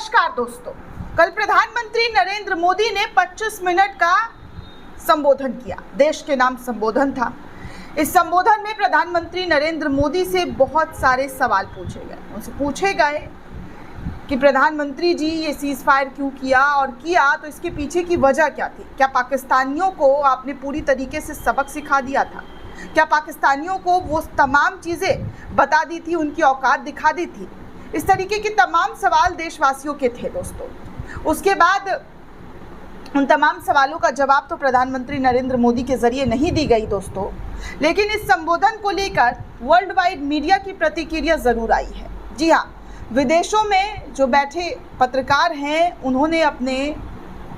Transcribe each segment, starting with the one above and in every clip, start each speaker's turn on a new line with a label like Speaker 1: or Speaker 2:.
Speaker 1: नमस्कार दोस्तों, कल प्रधानमंत्री नरेंद्र मोदी ने 25 मिनट का संबोधन किया। देश के नाम संबोधन था। इस संबोधन में प्रधानमंत्री नरेंद्र मोदी से बहुत सारे सवाल पूछे गए। उनसे पूछे गए कि प्रधानमंत्री जी ये सीज फायर क्यों किया, और किया तो इसके पीछे की वजह क्या थी। क्या पाकिस्तानियों को आपने पूरी तरीके से सबक सिखा दिया था? क्या पाकिस्तानियों को वो तमाम चीज़ें बता दी थी, उनकी औकात दिखा दी थी? इस तरीके के तमाम सवाल देशवासियों के थे दोस्तों। उसके बाद उन तमाम सवालों का जवाब तो प्रधानमंत्री नरेंद्र मोदी के जरिए नहीं दी गई दोस्तों, लेकिन इस संबोधन को लेकर वर्ल्ड वाइड मीडिया की प्रतिक्रिया ज़रूर आई है। जी हाँ, विदेशों में जो बैठे पत्रकार हैं उन्होंने अपने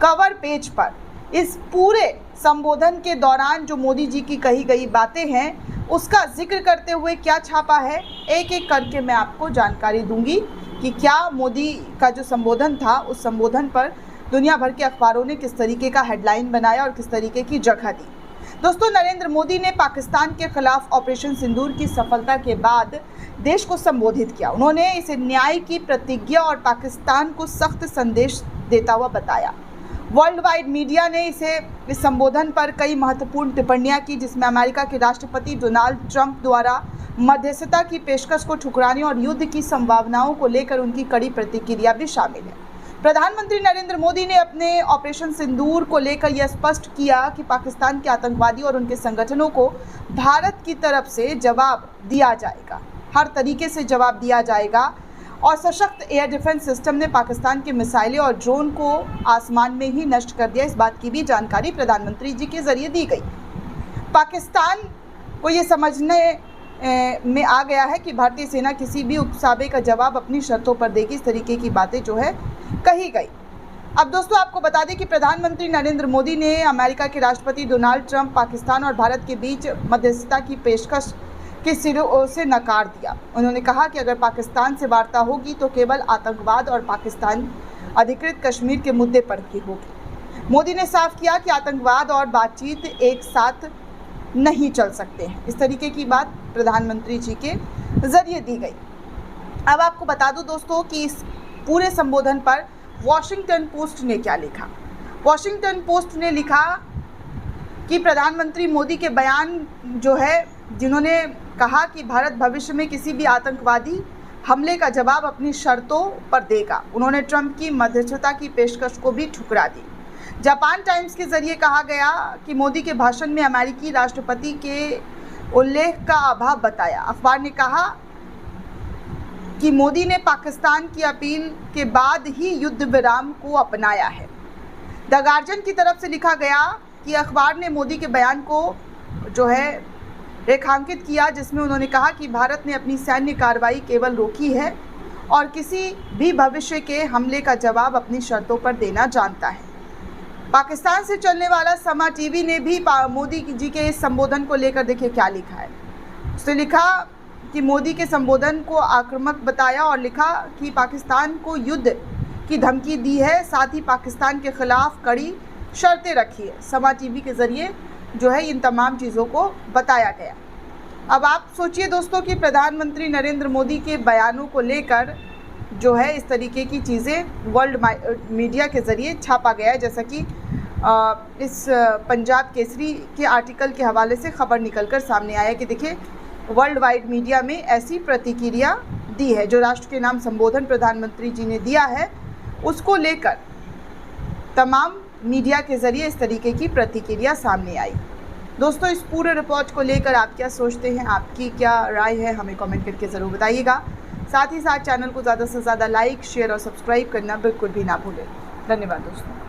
Speaker 1: कवर पेज पर इस पूरे संबोधन के दौरान जो मोदी जी की कही गई बातें हैं उसका जिक्र करते हुए क्या छापा है, एक एक करके मैं आपको जानकारी दूंगी कि क्या मोदी का जो संबोधन था उस संबोधन पर दुनिया भर के अखबारों ने किस तरीके का हेडलाइन बनाया और किस तरीके की जगह दी। दोस्तों, नरेंद्र मोदी ने पाकिस्तान के खिलाफ ऑपरेशन सिंदूर की सफलता के बाद देश को संबोधित किया। उन्होंने इसे न्याय की प्रतिज्ञा और पाकिस्तान को सख्त संदेश देता हुआ बताया। वर्ल्ड वाइड मीडिया ने इस संबोधन पर कई महत्वपूर्ण टिप्पणियां की, जिसमें अमेरिका के राष्ट्रपति डोनाल्ड ट्रंप द्वारा मध्यस्थता की पेशकश को ठुकराने और युद्ध की संभावनाओं को लेकर उनकी कड़ी प्रतिक्रिया भी शामिल है। प्रधानमंत्री नरेंद्र मोदी ने अपने ऑपरेशन सिंदूर को लेकर यह स्पष्ट किया कि पाकिस्तान के आतंकवादी और उनके संगठनों को भारत की तरफ से जवाब दिया जाएगा, हर तरीके से जवाब दिया जाएगा। और सशक्त एयर डिफेंस सिस्टम ने पाकिस्तान के मिसाइलें और ड्रोन को आसमान में ही नष्ट कर दिया। इस बात की भी जानकारी प्रधानमंत्री जी के जरिए दी गई। पाकिस्तान को ये समझने में आ गया है कि भारतीय सेना किसी भी उकसावे का जवाब अपनी शर्तों पर देगी। इस तरीके की बातें जो है कही गई। अब दोस्तों, आपको बता दें कि प्रधानमंत्री नरेंद्र मोदी ने अमेरिका के राष्ट्रपति डोनाल्ड ट्रंप पाकिस्तान और भारत के बीच मध्यस्थता की पेशकश के सिरों से नकार दिया। उन्होंने कहा कि अगर पाकिस्तान से वार्ता होगी तो केवल आतंकवाद और पाकिस्तान अधिकृत कश्मीर के मुद्दे पर ही होगी। मोदी ने साफ किया कि आतंकवाद और बातचीत एक साथ नहीं चल सकते हैं। इस तरीके की बात प्रधानमंत्री जी के जरिए दी गई। अब आपको बता दूं दोस्तों कि इस पूरे संबोधन पर वॉशिंगटन पोस्ट ने क्या लिखा। वॉशिंगटन पोस्ट ने लिखा कि प्रधानमंत्री मोदी के बयान जो है, जिन्होंने कहा कि भारत भविष्य में किसी भी आतंकवादी हमले का जवाब अपनी शर्तों पर देगा, उन्होंने ट्रंप की मध्यस्थता की पेशकश को भी ठुकरा दी। जापान टाइम्स के जरिए कहा गया कि मोदी के भाषण में अमेरिकी राष्ट्रपति के उल्लेख का अभाव बताया। अखबार ने कहा कि मोदी ने पाकिस्तान की अपील के बाद ही युद्ध विराम को अपनाया है। द गार्जियन की तरफ से लिखा गया कि अखबार ने मोदी के बयान को जो है रेखांकित किया, जिसमें उन्होंने कहा कि भारत ने अपनी सैन्य कार्रवाई केवल रोकी है और किसी भी भविष्य के हमले का जवाब अपनी शर्तों पर देना जानता है। पाकिस्तान से चलने वाला समा टीवी ने भी मोदी जी के इस संबोधन को लेकर देखिए क्या लिखा है। उसने लिखा कि मोदी के संबोधन को आक्रामक बताया और लिखा कि पाकिस्तान को युद्ध की धमकी दी है, साथ ही पाकिस्तान के खिलाफ कड़ी शर्तें रखी है। समा टीवी के जरिए जो है इन तमाम चीज़ों को बताया गया। अब आप सोचिए दोस्तों कि प्रधानमंत्री नरेंद्र मोदी के बयानों को लेकर जो है इस तरीके की चीज़ें वर्ल्ड मीडिया के ज़रिए छापा गया है, जैसा कि इस पंजाब केसरी के आर्टिकल के हवाले से खबर निकलकर सामने आया कि देखिए वर्ल्ड वाइड मीडिया में ऐसी प्रतिक्रिया दी है। जो राष्ट्र के नाम संबोधन प्रधानमंत्री जी ने दिया है उसको लेकर तमाम मीडिया के जरिए इस तरीके की प्रतिक्रिया सामने आई। दोस्तों, इस पूरे रिपोर्ट को लेकर आप क्या सोचते हैं, आपकी क्या राय है, हमें कमेंट करके ज़रूर बताइएगा। साथ ही साथ चैनल को ज़्यादा से ज़्यादा लाइक, शेयर और सब्सक्राइब करना बिल्कुल भी ना भूलें। धन्यवाद दोस्तों।